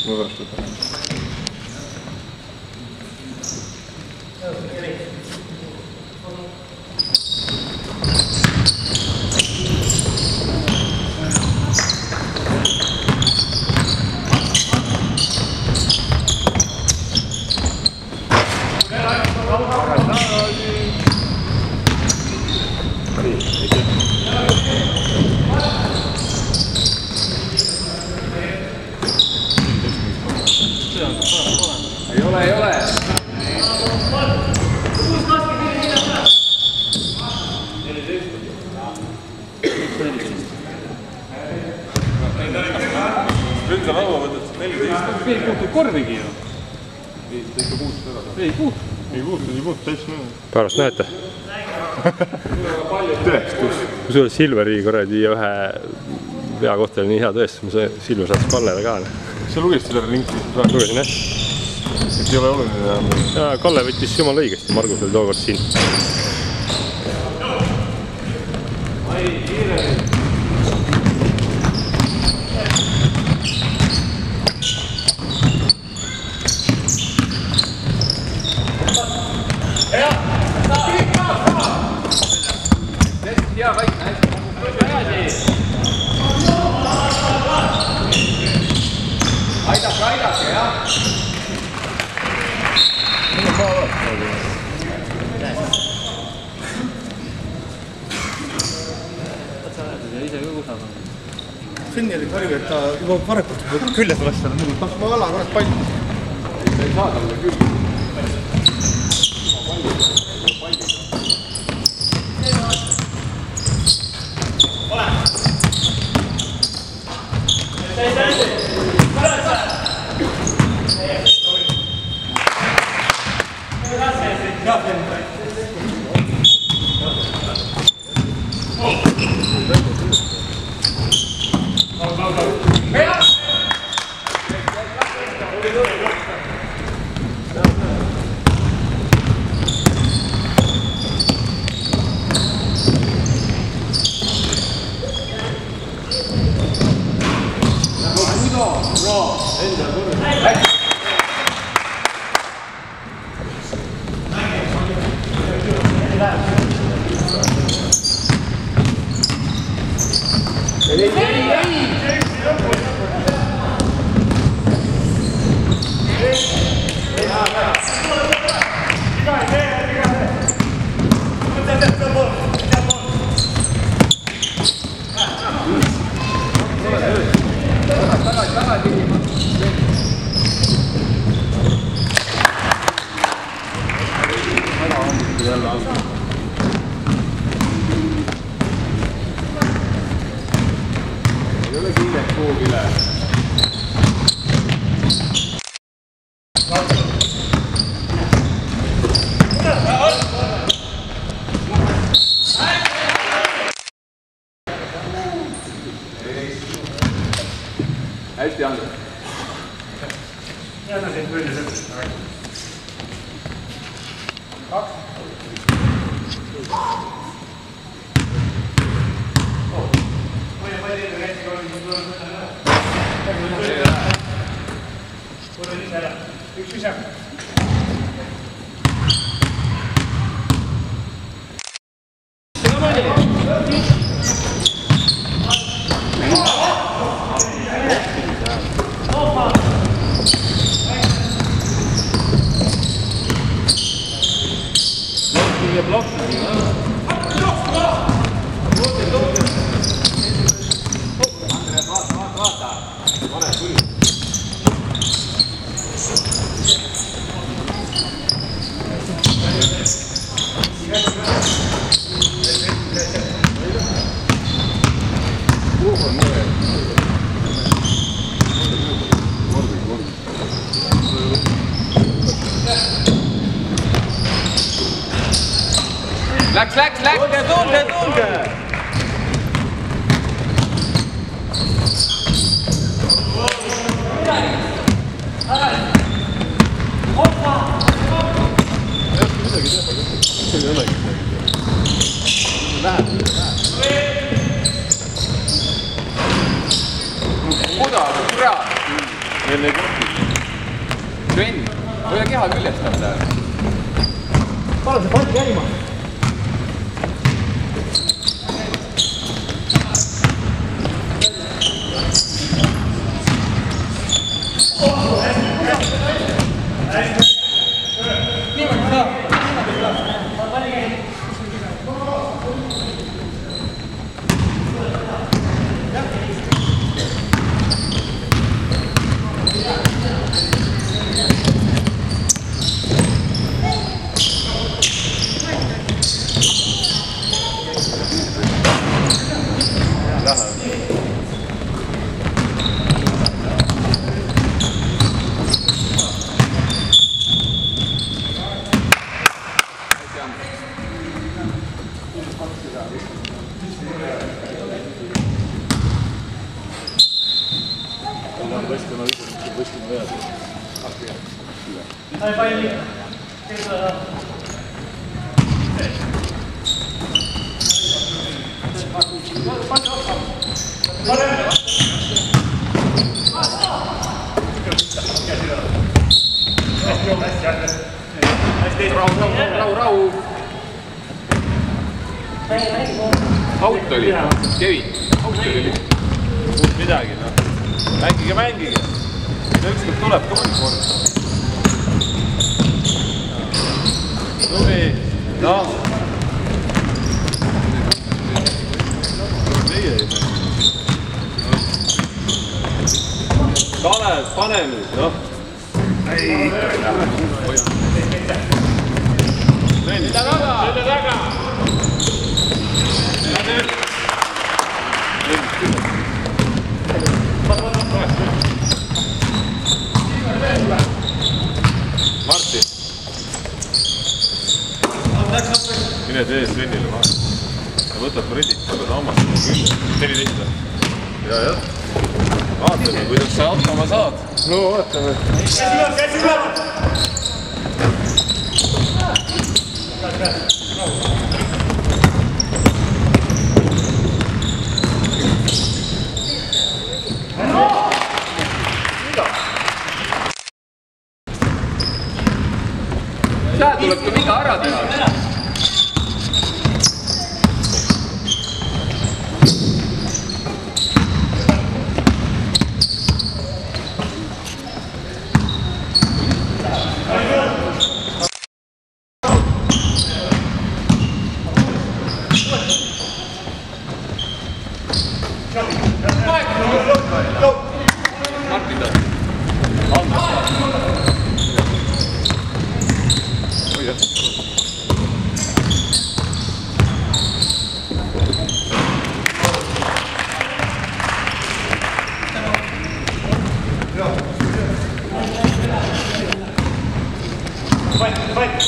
pärast võtan. Ei ole. Ründa laua võtad 14. Ei puutu korvigi ju. Ikka puutud ära. Ei puutu. Ei puutud, täitsa nõu. Pärast näete. Tõestus. Kui sul Silveri korradi ühe vea kohta oli nii hea tõestus, ma Silver saatis Kallele ka. Sa lugesid selle linki? Lugesin jah. Et ei ole oluline enam. Ja Kalle võttis jumala õigesti, Margus oli tookord siin. Hea vaikne, hästi. Aidake, jah. Seni oli karju, et ta juba varekult küljes oleks seal. Ma ala korras palju. Ei saa talle küll. Ei ole kinnet kuhugile. Hästi, Andres. Jälle siin võlli sellest. Kaks. Üks ise. Läks! Tulge! enne ei kohti. Sven, hoia keha küljest anda. pane see pall käima. Rahu. Out oli, Kevin, out oli. Muud midagi, noh. Mängige. Ükskord tuleb ka mõni kord. Tubli, noh. Meie ei mängi. Kalev, pane nüüd, noh. Ei, ikka ei lähe. Selle taga! Martin. Mine tee Svenile vahel. Ta võtab Redit, aga ta hammastab küll. 14. Ja. Vaatame, kuidas sa hakkama saad. No vaatame. Käsi üle! Seal tuleb ka viga ära teha. Martin ta. Fight!